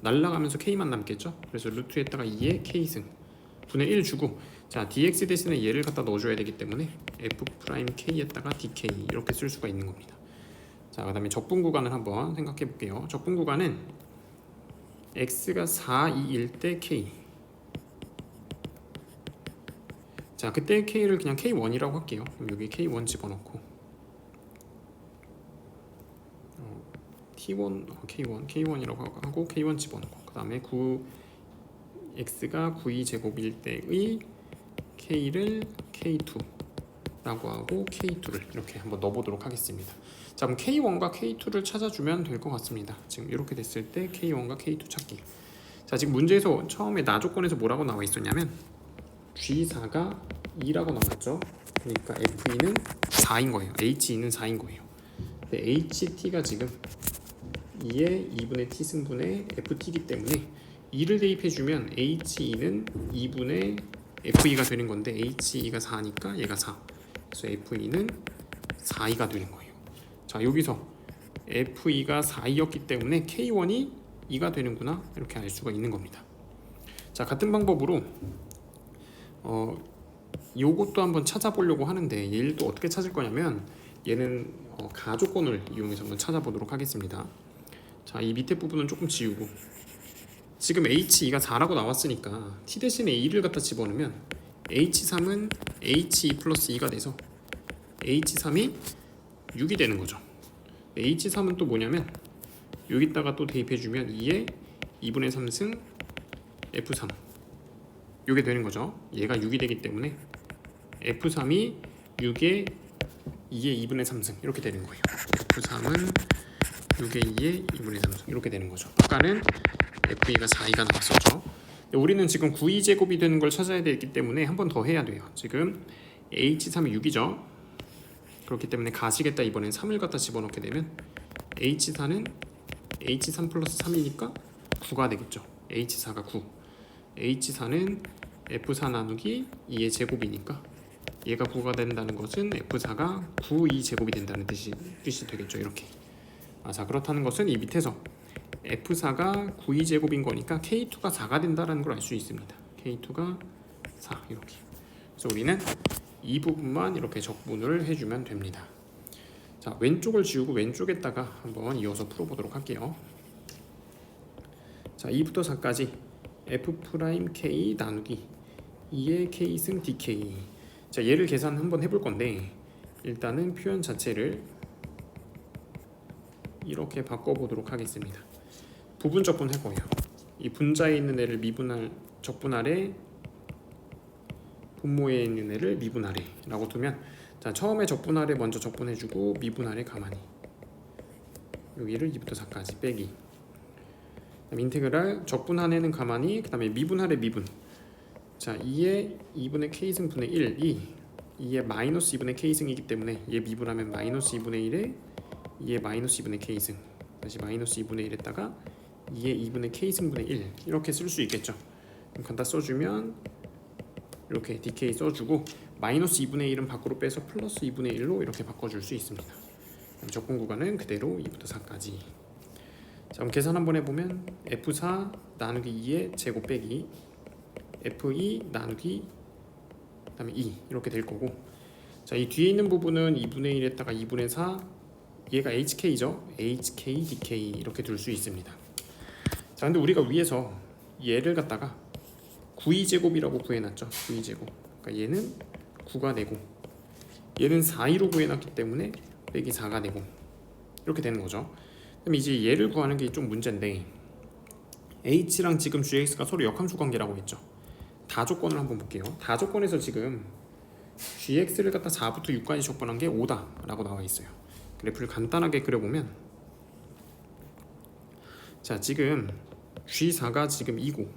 날라가면서 k만 남겠죠. 그래서 루트에다가 2의 k승 분의 1 주고, 자, dx 대신에 얘를 갖다 넣어줘야 되기 때문에 f'k에다가 dk 이렇게 쓸 수가 있는 겁니다. 자, 그 다음에 적분 구간을 한번 생각해 볼게요. 적분 구간은 x가 4, 2일 때 k. 자, 그때 k를 그냥 k1이라고 할게요. 그럼 여기 k1 집어넣고 t1 k1이라고 하고 k1 집어넣고, 그 다음에 x가 9의 제곱일 때의 k를 k2라고 하고 k2를 이렇게 한번 넣어보도록 하겠습니다. 자, 그럼 k1과 k2를 찾아주면 될 것 같습니다. 지금 이렇게 됐을 때 k1과 k2 찾기. 자, 지금 문제에서 처음에 나 조건에서 뭐라고 나와 있었냐면 G4가 2라고 나왔죠. 그러니까 FE는 4인 거예요. HE는 4인 거예요. 근데 HT가 지금 2의 2분의 t 승분의 FT이기 때문에 2를 대입해주면 HE는 2분의 FE가 되는 건데 HE가 4니까 얘가 4. 그래서 FE는 4이가 되는 거예요. 자, 여기서 FE가 4이었기 때문에 K1이 2가 되는구나, 이렇게 알 수가 있는 겁니다. 자, 같은 방법으로 요것도 한번 찾아보려고 하는데 얘를 또 어떻게 찾을 거냐면 얘는 가조건을 이용해서 한번 찾아보도록 하겠습니다. 자, 이 밑에 부분은 조금 지우고, 지금 H2가 4라고 나왔으니까 T 대신에 2를 갖다 집어넣으면 H3은 H2 플러스 2가 돼서 H3이 6이 되는 거죠. H3은 또 뭐냐면 여기다가 또 대입해주면 2의 2분의 3승 F3 이게 되는 거죠. 얘가 6이 되기 때문에 F3이 6의 2의 2분의 3승 이렇게 되는 거예요. F3은 6의 2의 2분의 3승 이렇게 되는 거죠. 아까는 FE가 4이가 나왔었죠. 우리는 지금 9의 제곱이 되는 걸 찾아야 되기 때문에 한 번 더 해야 돼요. 지금 H3이 6이죠. 그렇기 때문에 가시겠다, 이번엔 3을 갖다 집어넣게 되면 H4는 H3 플러스 3이니까 9가 되겠죠. H4가 9. H4는 F4 나누기 2의 제곱이니까 얘가 9가 된다는 것은 F4가 9의 제곱이 된다는 뜻이 되겠죠. 이렇게. 자, 그렇다는 것은 이 밑에서 F4가 9의 제곱인 거니까 K2가 4가 된다는 걸 알 수 있습니다. K2가 4 이렇게. 그래서 우리는 이 부분만 이렇게 적분을 해주면 됩니다. 자, 왼쪽을 지우고 왼쪽에다가 한번 이어서 풀어보도록 할게요. 자, 2부터 4까지 F'K 나누기 2의 K승 DK. 자, 얘를 계산 한번 해볼 건데 일단은 표현 자체를 이렇게 바꿔보도록 하겠습니다. 부분 적분할 거예요. 이 분자에 있는 애를 미분할 적분하래, 분모에 있는 애를 미분하래 라고 두면, 자, 처음에 적분하래 먼저 적분해주고 미분하래 가만히 여기를 2부터 4까지 빼기, 그다음 인테그랄 적분한 애는 가만히, 그 다음에 미분하래 미분. 자, 2의 2분의 k승 분의 1이 2의 마이너스 2분의 k승이기 때문에 얘 미분하면 마이너스 2분의 1에 2의 마이너스 2분의 k승, 다시 마이너스 2분의 1에다가 2의 2분의 k승분의 1 이렇게 쓸 수 있겠죠. 그럼 갖다 써주면 이렇게 dk 써주고 마이너스 2분의 1은 밖으로 빼서 플러스 2분의 1로 이렇게 바꿔줄 수 있습니다. 적분 구간은 그대로 2부터 4까지. 자, 그럼 계산 한번 해보면 F4 나누기 2의 제곱 빼기 F2 나누기 그 다음에 2 이렇게 될 거고, 자, 이 뒤에 있는 부분은 2분의 1에다가 2분의 4, 얘가 HK죠. HK, DK 이렇게 둘 수 있습니다. 자, 근데 우리가 위에서 얘를 갖다가 9의 제곱이라고 구해놨죠. 9의 제곱. 그러니까 얘는 9가 되고 얘는 4로 구해놨기 때문에 빼기 4가 되고 이렇게 되는 거죠. 그럼 이제 얘를 구하는 게 좀 문제인데 H랑 지금 GX가 서로 역함수 관계라고 했죠. 다조건을 한번 볼게요. 다조건에서 지금 gx를 갖다 4부터 6까지 적분한 게 5다 라고 나와 있어요. 그래프를 간단하게 그려보면, 자 지금 g4가 지금 2고,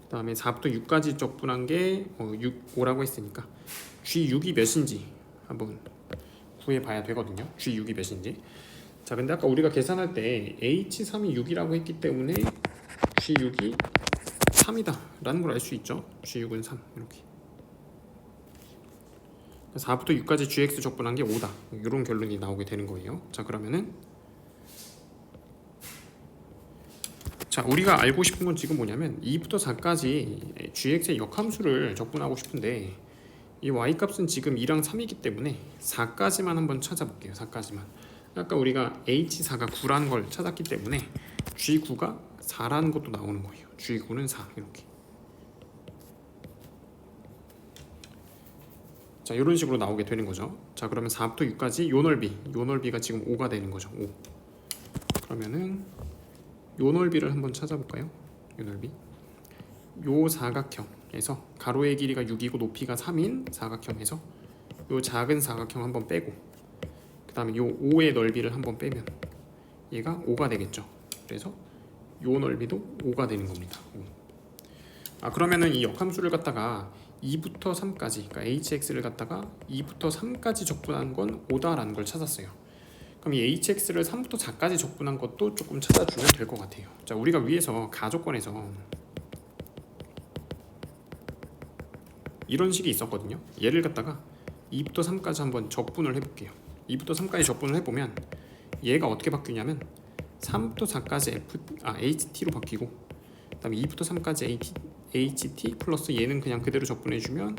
그 다음에 4부터 6까지 적분한 게 5라고 했으니까 g6이 몇인지 한번 구해봐야 되거든요. g6이 몇인지. 자 근데 아까 우리가 계산할 때 h3이 6이라고 했기 때문에 g6이 3이다 라는 걸 알 수 있죠. g6은 3 이렇게. 4부터 6까지 gx 적분한 게 5다 이런 결론이 나오게 되는 거예요. 자 그러면은 자 우리가 알고 싶은 건 지금 뭐냐면 2부터 4까지 gx의 역함수를 적분하고 싶은데 이 y 값은 지금 2랑 3이기 때문에 4까지만 한번 찾아볼게요. 4까지만. 아까 우리가 h4가 9라는 걸 찾았기 때문에 g9가 4라는 것도 나오는 거예요. g9는 4 이렇게. 자 이런 식으로 나오게 되는 거죠. 자 그러면 4부터 6까지 요 넓이가 지금 5가 되는 거죠. 5. 그러면은 요 넓이를 한번 찾아볼까요? 요 넓이. 요 사각형에서 가로의 길이가 6이고 높이가 3인 사각형에서 요 작은 사각형 한번 빼고, 그 다음에 요 5의 넓이를 한번 빼면 얘가 5가 되겠죠. 그래서 요 넓이도 5가 되는 겁니다. 5. 그러면은 이 역함수를 갖다가 2부터 3까지, 그러니까 hx를 갖다가 2부터 3까지 적분한 건 5다라는 걸 찾았어요. 그럼 이 hx를 3부터 4까지 적분한 것도 조금 찾아주면 될 것 같아요. 자 우리가 위에서 가조건에서 이런 식이 있었거든요. 얘를 갖다가 2부터 3까지 한번 적분을 해볼게요. 2부터 3까지 적분을 해보면 얘가 어떻게 바뀌냐면 3부터 4까지 ht로 바뀌고, 그 다음에 2부터 3까지 ht 플러스 얘는 그냥 그대로 적분해주면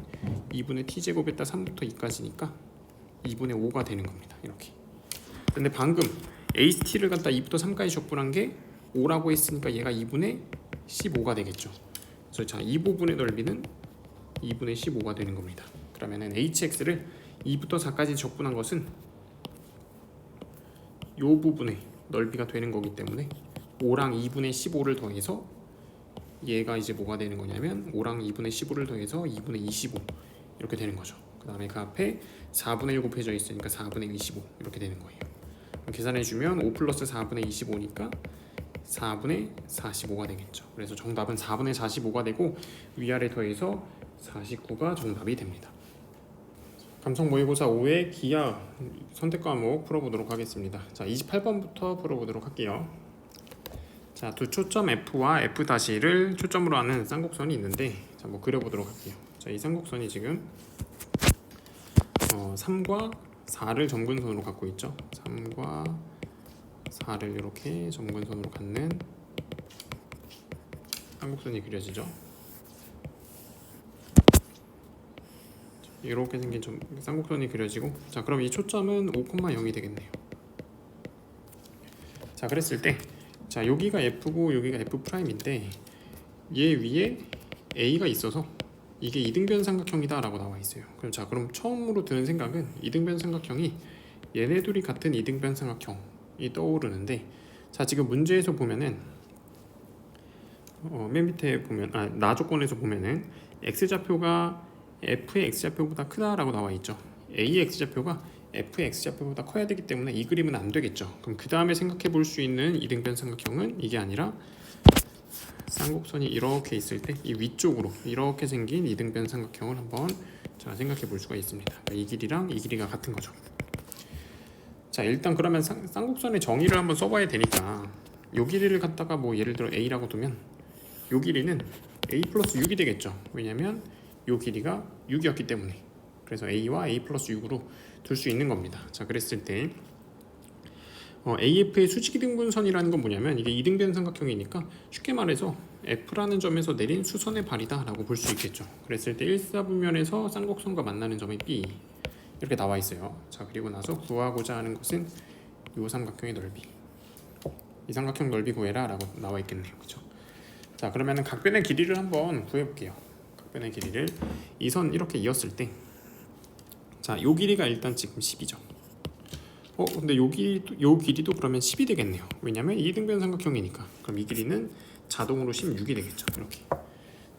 2분의 t제곱에다 3부터 2까지니까 2분의 5가 되는 겁니다. 이렇게. 근데 방금 ht를 갖다 2부터 3까지 적분한 게 5라고 했으니까 얘가 2분의 15가 되겠죠. 그래서 자, 이 부분의 넓이는 2분의 15가 되는 겁니다. 그러면은 hx를 2부터 4까지 적분한 것은 이 부분의 넓이가 되는 거기 때문에 5랑 2분의 15를 더해서 얘가 이제 뭐가 되는 거냐면 5랑 2분의 15를 더해서 2분의 25 이렇게 되는 거죠. 그 다음에 그 앞에 4분의 1 곱해져 있으니까 4분의 25 이렇게 되는 거예요. 계산해주면 5 플러스 4분의 25니까 4분의 45가 되겠죠. 그래서 정답은 4분의 45가 되고 위아래 더해서 49가 정답이 됩니다. 감성 모의고사 5의 기하 선택 과목 풀어보도록 하겠습니다. 자 28번부터 풀어보도록 할게요. 자, 두 초점 F와 F''를 초점으로 하는 쌍곡선이 있는데, 자, 뭐 그려보도록 할게요. 자, 이 쌍곡선이 지금 3과 4를 점근선으로 갖고 있죠. 3과 4를 이렇게 점근선으로 갖는 쌍곡선이 그려지죠. 이렇게 생긴 쌍곡선이 그려지고, 자, 그럼 이 초점은 5,0이 되겠네요. 자, 그랬을 때 자 여기가 F고 여기가 F'인데 얘 위에 A가 있어서 이게 이등변 삼각형이다 라고 나와 있어요. 그럼 처음으로 드는 생각은 이등변 삼각형이 얘네 둘이 같은 이등변 삼각형이 떠오르는데, 자 지금 문제에서 보면은 맨 밑에 보면 나 조건에서 보면은 x좌표가 f의 x좌표보다 크다라고 나와 있죠. a의 x좌표가 f의 x좌표보다 커야 되기 때문에 이 그림은 안 되겠죠. 그럼 그 다음에 생각해 볼 수 있는 이등변 삼각형은 이게 아니라 쌍곡선이 이렇게 있을 때 이 위쪽으로 이렇게 생긴 이등변 삼각형을 한번 자 생각해 볼 수가 있습니다. 그러니까 이 길이랑 이 길이가 같은 거죠. 자 일단 그러면 쌍곡선의 정의를 한번 써봐야 되니까 요 길이를 갖다가 뭐 예를 들어 a라고 두면 요 길이는 a 플러스 6이 되겠죠. 왜냐면 요 길이가 6이었기 때문에. 그래서 a와 a 플러스 6으로 둘 수 있는 겁니다. 자 그랬을 때 AF의 수직이등분선이라는 건 뭐냐면 이게 이등변 삼각형이니까 쉽게 말해서 F라는 점에서 내린 수선의 발이다 라고 볼 수 있겠죠. 그랬을 때 1사분면에서 쌍곡선과 만나는 점이 B 이렇게 나와 있어요. 자 그리고 나서 구하고자 하는 것은 이 삼각형의 넓이, 이 삼각형 넓이 구해라 라고 나와 있겠네요. 그렇죠? 자 그러면은 각변의 길이를 한번 구해 볼게요. 각변의 길이를 이 선 이렇게 이었을 때 자 요 길이가 일단 지금 10이죠. 근데 요 길이도 그러면 10이 되겠네요. 왜냐면 이등변 삼각형이니까. 그럼 이 길이는 자동으로 16이 되겠죠. 이렇게.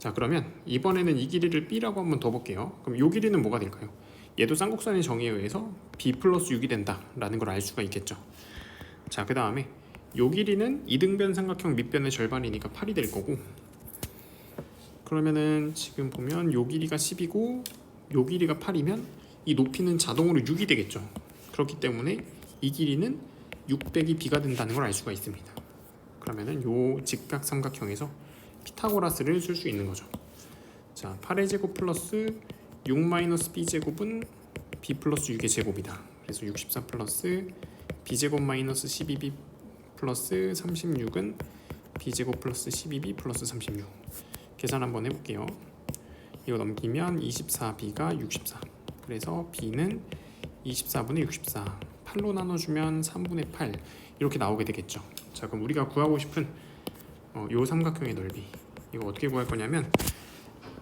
자, 그러면 이번에는 이 길이를 b라고 한번 더 볼게요. 그럼 이 길이는 뭐가 될까요? 얘도 쌍곡선의 정의에 의해서 b 플러스 6이 된다라는 걸 알 수가 있겠죠. 자, 그 다음에 요 길이는 이등변 삼각형 밑변의 절반이니까 8이 될 거고, 그러면은 지금 보면 요 길이가 10이고 요 길이가 8이면 이 높이는 자동으로 6이 되겠죠. 그렇기 때문에 이 길이는 600이 b가 된다는 걸 알 수가 있습니다. 그러면은 요 직각 삼각형에서 피타고라스를 쓸 수 있는 거죠. 자, 8의 제곱 플러스 6 마이너스 b 제곱은 b 플러스 6의 제곱이다. 그래서 64 플러스 b 제곱 마이너스 12b 플러스 36은 b 제곱 플러스 12b 플러스 36. 계산 한번 해볼게요. 이거 넘기면 24b가 64. 그래서 b는 24분의 64. 8로 나눠주면 3분의 8 이렇게 나오게 되겠죠. 자, 그럼 우리가 구하고 싶은 요 삼각형의 넓이, 이거 어떻게 구할 거냐면,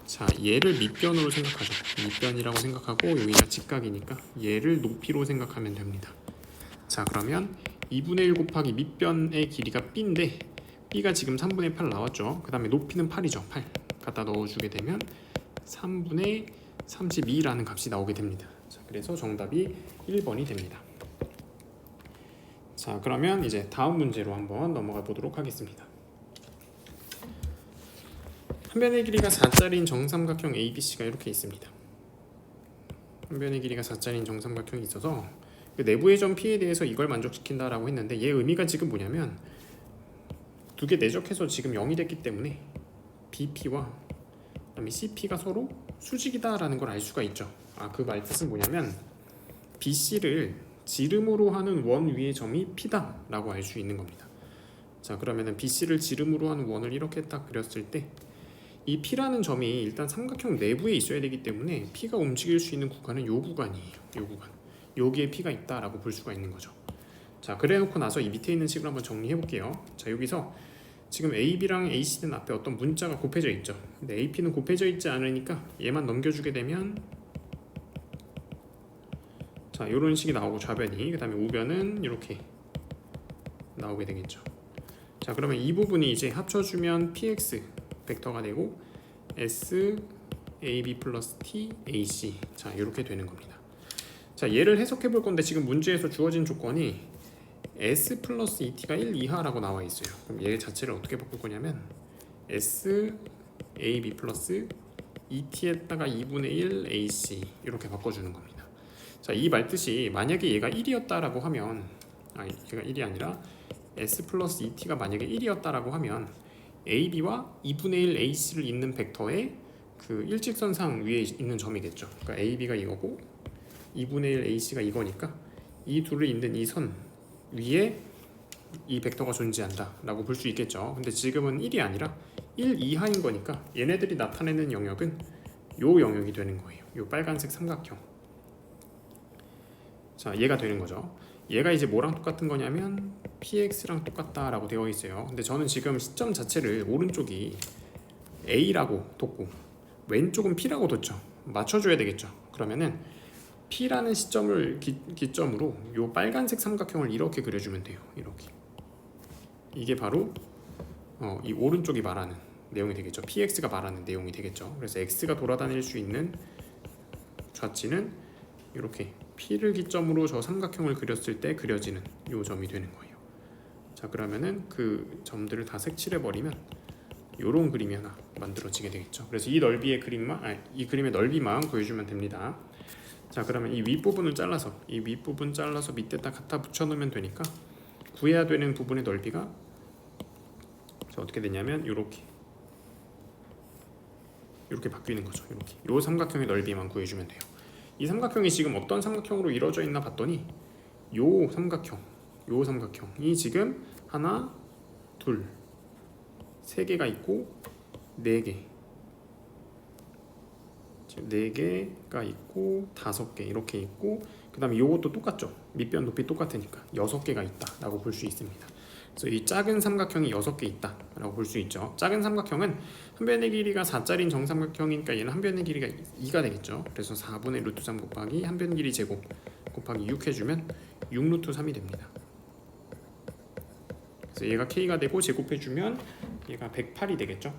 자, 얘를 밑변으로 생각하죠. 밑변이라고 생각하고 여기가 직각이니까 얘를 높이로 생각하면 됩니다. 자, 그러면 2분의 1 곱하기 밑변의 길이가 b인데 b가 지금 3분의 8 나왔죠. 그 다음에 높이는 8이죠. 8 갖다 넣어주게 되면 3분의 32라는 값이 나오게 됩니다. 자, 그래서 정답이 1번이 됩니다. 자, 그러면 이제 다음 문제로 한번 넘어가 보도록 하겠습니다. 한 변의 길이가 4짜리인 정삼각형 ABC가 이렇게 있습니다. 한 변의 길이가 4짜리인 정삼각형이 있어서 그 내부의 점 P에 대해서 이걸 만족시킨다라고 했는데, 얘 의미가 지금 뭐냐면 두 개 내적해서 지금 0이 됐기 때문에 BP와 그다음에 CP가 서로 수직이다라는 걸 알 수가 있죠. 그 말 뜻은 뭐냐면 BC를 지름으로 하는 원 위의 점이 P다라고 알 수 있는 겁니다. 자, 그러면은 BC를 지름으로 하는 원을 이렇게 딱 그렸을 때 이 P라는 점이 일단 삼각형 내부에 있어야 되기 때문에 P가 움직일 수 있는 구간은 요 구간이에요. 요 구간. 여기에 P가 있다라고 볼 수가 있는 거죠. 자, 그래 놓고 나서 이 밑에 있는 식을 한번 정리해 볼게요. 자, 여기서 지금 AB랑 AC는 앞에 어떤 문자가 곱해져 있죠. 근데 AP는 곱해져 있지 않으니까 얘만 넘겨주게 되면, 자, 이런 식이 나오고 좌변이, 그 다음에 우변은 이렇게 나오게 되겠죠. 자, 그러면 이 부분이 이제 합쳐주면 PX 벡터가 되고 S AB 플러스 T AC, 자, 이렇게 되는 겁니다. 자, 얘를 해석해 볼 건데 지금 문제에서 주어진 조건이 S 플러스 ET가 1 이하라고 나와 있어요. 그럼 얘 자체를 어떻게 바꿀 거냐면 S AB 플러스 ET에다가 2분의 1 AC 이렇게 바꿔주는 겁니다. 자, 이 말뜻이 만약에 얘가 1이었다라고 하면, 얘가 1이 아니라 S 플러스 ET가 만약에 1이었다라고 하면 AB와 2분의 1 AC를 잇는 벡터의 그 일직선상 위에 있는 점이겠죠. 그러니까 AB가 이거고 2분의 1 AC가 이거니까 이 둘을 잇는 이 선 위에 이 벡터가 존재한다 라고 볼 수 있겠죠. 근데 지금은 1이 아니라 1 이하인 거니까 얘네들이 나타내는 영역은 요 영역이 되는 거예요. 요 빨간색 삼각형. 자, 얘가 되는 거죠. 얘가 이제 뭐랑 똑같은 거냐면 PX랑 똑같다라고 되어 있어요. 근데 저는 지금 시점 자체를 오른쪽이 A라고 뒀고 왼쪽은 P라고 뒀죠. 맞춰줘야 되겠죠. 그러면은 P라는 시점을 기점으로 요 빨간색 삼각형을 이렇게 그려주면 돼요. 이렇게. 이게 바로 이 오른쪽이 말하는 내용이 되겠죠. PX가 말하는 내용이 되겠죠. 그래서 X가 돌아다닐 수 있는 좌치는 이렇게 P를 기점으로 저 삼각형을 그렸을 때 그려지는 요 점이 되는 거예요. 자, 그러면은 그 점들을 다 색칠해 버리면 요런 그림이 하나 만들어지게 되겠죠. 그래서 이 넓이의 이 그림의 넓이만 구해주면 됩니다. 자, 그러면 이 윗부분을 잘라서 이 윗부분 잘라서 밑에다 갖다 붙여 놓으면 되니까 구해야 되는 부분의 넓이가, 자, 어떻게 되냐면 요렇게 바뀌는 거죠. 이렇게 요 삼각형의 넓이만 구해주면 돼요. 이 삼각형이 지금 어떤 삼각형으로 이루어져 있나 봤더니 요 삼각형이 지금 하나, 둘, 세 개가 있고 네 개, 지금 네 개가 있고 다섯 개 이렇게 있고, 그 다음에 요것도 똑같죠. 밑변 높이 똑같으니까 6개가 있다라고 볼 수 있습니다. 그래서 이 작은 삼각형이 6개 있다라고 볼 수 있죠. 작은 삼각형은 한 변의 길이가 4짜리인 정삼각형이니까 얘는 한 변의 길이가 2가 되겠죠. 그래서 4분의 루트 3 곱하기 한 변 길이 제곱 곱하기 6 해주면 6 루트 3이 됩니다. 그래서 얘가 K가 되고 제곱해주면 얘가 108이 되겠죠.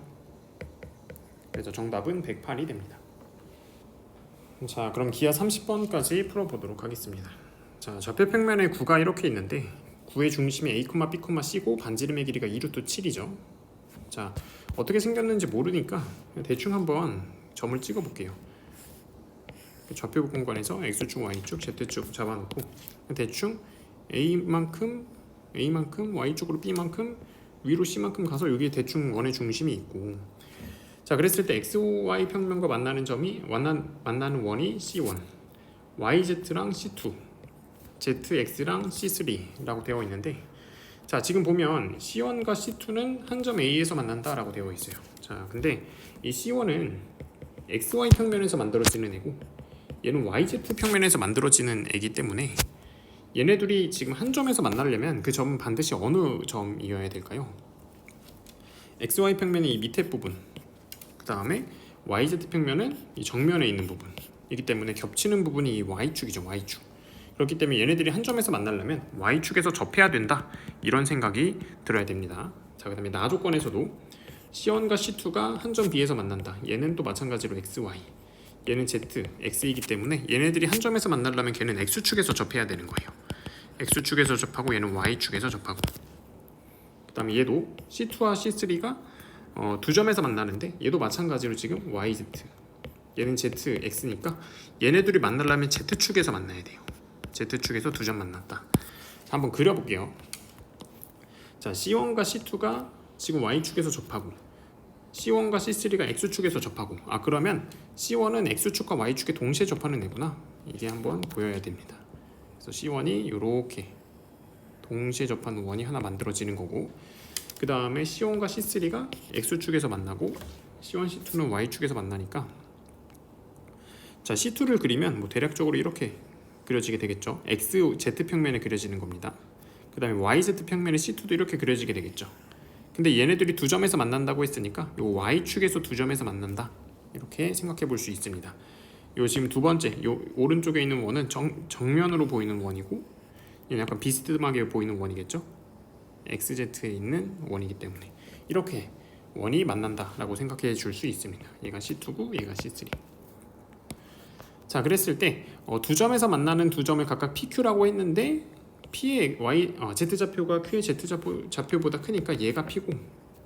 그래서 정답은 108이 됩니다. 자, 그럼 기하 30번까지 풀어보도록 하겠습니다. 자, 좌표 평면에 9가 이렇게 있는데 9의 중심이 A, B, C고 반지름의 길이가 2루트 7이죠. 자, 어떻게 생겼는지 모르니까 대충 한번 점을 찍어 볼게요. 좌표 공간에서 X축, Y축, Z축 잡아놓고 대충 A만큼 Y축으로 B만큼 위로 C만큼 가서 여기에 대충 원의 중심이 있고, 자, 그랬을 때 XY 평면과 만나는 점이 만나는 원이 C1, YZ랑 C2, ZX랑 C3라고 되어 있는데, 자, 지금 보면 C1과 C2는 한 점 A에서 만난다라고 되어 있어요. 자, 근데 이 C1은 XY 평면에서 만들어지는 애고 얘는 YZ 평면에서 만들어지는 애기 때문에 얘네 둘이 지금 한 점에서 만나려면 그 점은 반드시 어느 점이어야 될까요? XY 평면이 이 밑에 부분, 그 다음에 YZ 평면은 이 정면에 있는 부분이기 때문에 겹치는 부분이 이 Y축이죠. Y축. 그렇기 때문에 얘네들이 한 점에서 만나려면 Y축에서 접해야 된다, 이런 생각이 들어야 됩니다. 자, 그 다음에 나 조건에서도 C1과 C2가 한 점 B에서 만난다. 얘는 또 마찬가지로 XY, 얘는 Z, X이기 때문에 얘네들이 한 점에서 만나려면 걔는 X축에서 접해야 되는 거예요. X축에서 접하고 얘는 Y축에서 접하고, 그 다음에 얘도 C2와 C3가 두 점에서 만나는데 얘도 마찬가지로 지금 YZ, 얘는 Z, X니까 얘네들이 만나려면 Z축에서 만나야 돼요. Z축에서 두 점 만났다. 자, 한번 그려볼게요. 자, C1과 C2가 지금 Y축에서 접하고 C1과 C3가 X축에서 접하고, 그러면 C1은 X축과 Y축에 동시에 접하는 애구나, 이게 한번 보여야 됩니다. 그래서 C1이 이렇게 동시에 접하는 원이 하나 만들어지는 거고, 그 다음에 C1과 C3가 X축에서 만나고 C1, C2는 Y축에서 만나니까, 자, C2를 그리면 뭐 대략적으로 이렇게 그려지게 되겠죠. XZ 평면에 그려지는 겁니다. 그 다음에 YZ 평면에 C2도 이렇게 그려지게 되겠죠. 근데 얘네들이 두 점에서 만난다고 했으니까 요 Y축에서 두 점에서 만난다, 이렇게 생각해 볼 수 있습니다. 요 지금 두 번째 요 오른쪽에 있는 원은 정면으로 보이는 원이고 얘는 약간 비스듬하게 보이는 원이겠죠. XZ에 있는 원이기 때문에 이렇게 원이 만난다라고 생각해 줄 수 있습니다. 얘가 C2고 얘가 C3. 자, 그랬을 때 두 점에서 만나는 두 점을 각각 PQ라고 했는데 P의 Z 좌표가 Q의 Z 좌표보다 크니까 얘가 P고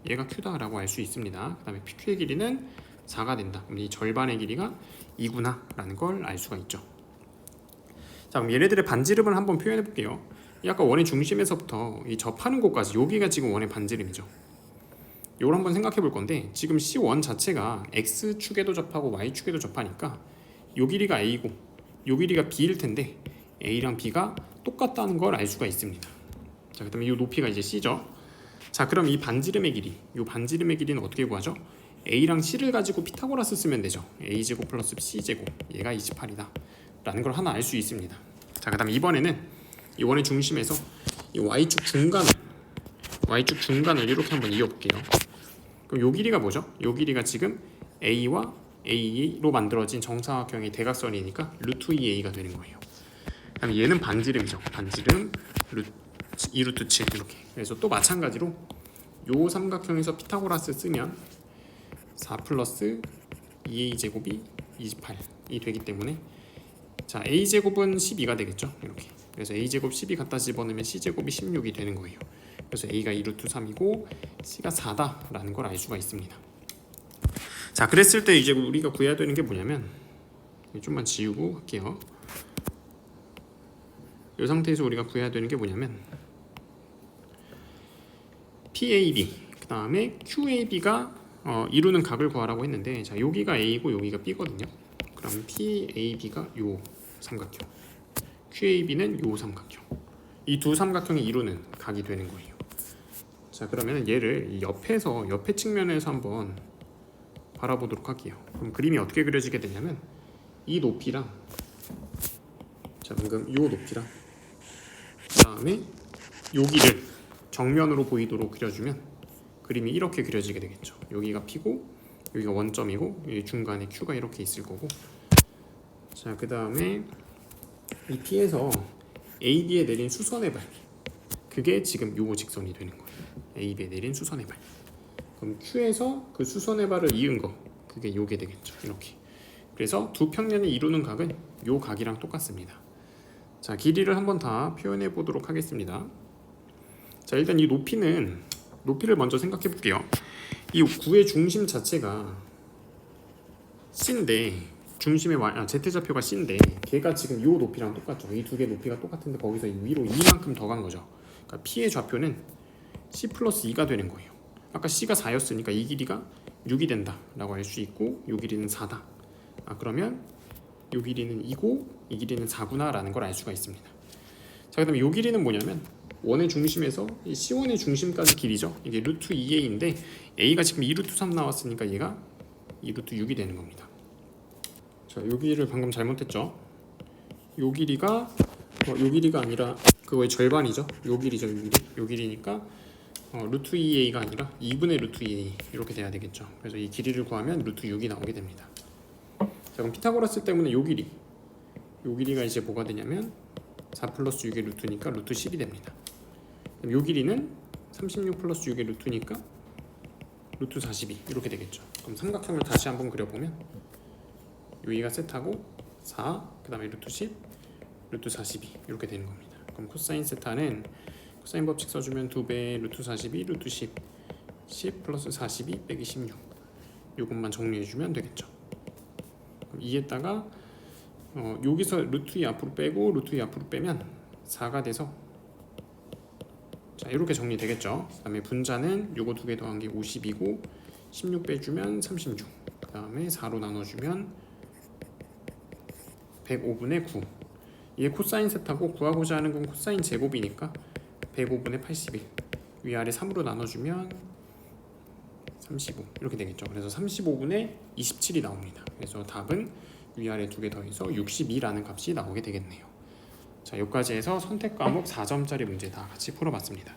얘가 Q다라고 알 수 있습니다. 그 다음에 PQ의 길이는 4가 된다. 그럼 이 절반의 길이가 2구나 라는 걸 알 수가 있죠. 자, 그럼 얘네들의 반지름을 한번 표현해 볼게요. 아까 원의 중심에서부터 이 접하는 곳까지 여기가 지금 원의 반지름이죠. 이걸 한번 생각해 볼 건데, 지금 C1 자체가 X축에도 접하고 Y축에도 접하니까 요 길이가 A고 요 길이가 B일 텐데 A랑 B가 똑같다는 걸 알 수가 있습니다. 자, 그 다음에 이 높이가 이제 C죠. 자, 그럼 이 반지름의 길이, 이 반지름의 길이는 어떻게 구하죠? A랑 C를 가지고 피타고라스 쓰면 되죠. A제곱 플러스 C제곱, 얘가 28이다 라는 걸 하나 알 수 있습니다. 자, 그 다음에 이번에는 이 원의 중심에서 이 Y축 중간을 이렇게 한번 이어볼게요. 그럼 요 길이가 뭐죠? 요 길이가 지금 A와 A로 만들어진 정사각형의 대각선이니까 루트 2A가 되는 거예요. 그다음에 얘는 반지름이죠. 반지름 2루트 7 이렇게. 그래서 또 마찬가지로 요 삼각형에서 피타고라스 쓰면 4 플러스 2A 제곱이 28이 되기 때문에, 자, A 제곱은 12가 되겠죠. 이렇게. 그래서 A 제곱 12 갖다 집어넣으면 C 제곱이 16이 되는 거예요. 그래서 A가 2루트 3이고 C가 4다라는 걸 알 수가 있습니다. 자, 그랬을 때 이제 우리가 구해야 되는 게 뭐냐면, 좀만 지우고 할게요. 이 상태에서 우리가 구해야 되는 게 뭐냐면 PAB, 그 다음에 QAB가 이루는 각을 구하라고 했는데, 자, 여기가 A고 여기가 B거든요. 그럼 PAB가 요 삼각형, QAB는 요 삼각형, 이 두 삼각형이 이루는 각이 되는 거예요. 자, 그러면 얘를 옆에 측면에서 한번 바라보도록 할게요. 그럼 그림이 어떻게 그려지게 되냐면, 이 높이랑, 자, 방금 요 높이랑 그 다음에 여기를 정면으로 보이도록 그려주면 그림이 이렇게 그려지게 되겠죠. 여기가 P고 여기가 원점이고 여기 중간에 Q가 이렇게 있을 거고, 자, 그 다음에 이 P에서 AB에 내린 수선의 발, 그게 지금 요 직선이 되는 거예요. AB에 내린 수선의 발. 그럼 Q에서 그 수선의 발을 이은 거, 그게 요게 되겠죠. 이렇게. 그래서 두 평면이 이루는 각은 요 각이랑 똑같습니다. 자, 길이를 한번 다 표현해 보도록 하겠습니다. 자, 일단 이 높이를 먼저 생각해 볼게요. 이 구의 중심 자체가 C인데 중심의 Z좌표가 C인데 걔가 지금 요 높이랑 똑같죠. 이 두 개 높이가 똑같은데 거기서 위로 2만큼 더 간 거죠. 그러니까 P의 좌표는 C 플러스 2가 되는 거예요. 아까 C가 4였으니까 이 길이가 6이 된다 라고 알 수 있고 요 길이는 4다. 그러면 요 길이는 2고 이 길이는 4구나 라는 걸 알 수가 있습니다. 자, 그 다음에 요 길이는 뭐냐면 원의 중심에서 이 C1의 중심까지 길이죠. 이게 루트 2a인데 a가 지금 2루트 3 나왔으니까 얘가 2루트 6이 되는 겁니다. 자, 요 길이를 방금 잘못했죠. 요 길이가 아니라 그거의 절반이죠. 요 길이죠. 요 길이니까 루트 2a가 아니라 2분의 루트 2a 이렇게 돼야 되겠죠. 그래서 이 길이를 구하면 루트 6이 나오게 됩니다. 자, 그럼 피타고라스 때문에 요 길이가 이제 뭐가 되냐면 4 플러스 6의 루트니까 루트 10이 됩니다. 그럼 요 길이는 36 플러스 6의 루트니까 루트 42 이렇게 되겠죠. 그럼 삼각형을 다시 한번 그려보면 여기가 세타고 4, 그 다음에 루트 10, 루트 42 이렇게 되는 겁니다. 그럼 코사인 세타는 코사인 법칙 써주면 2배 루트 42 루트 10 플러스 42 빼기 16 요것만 정리해주면 되겠죠. 그럼 2에다가 여기서 루트 2 앞으로 빼고 루트 2 앞으로 빼면 4가 돼서 자, 이렇게 정리되겠죠. 그 다음에 분자는 요거 두 개 더한 게 50이고 16 빼주면 36, 그 다음에 4로 나눠주면 105분의 9. 이게 코사인 세타고 구하고자 하는 건 코사인 제곱이니까 105분의 81 위아래 3으로 나눠주면 35 이렇게 되겠죠. 그래서 35분의 27이 나옵니다. 그래서 답은 위아래 두 개 더해서 62라는 값이 나오게 되겠네요. 자, 여기까지 해서 선택 과목 4점짜리 문제 다 같이 풀어봤습니다.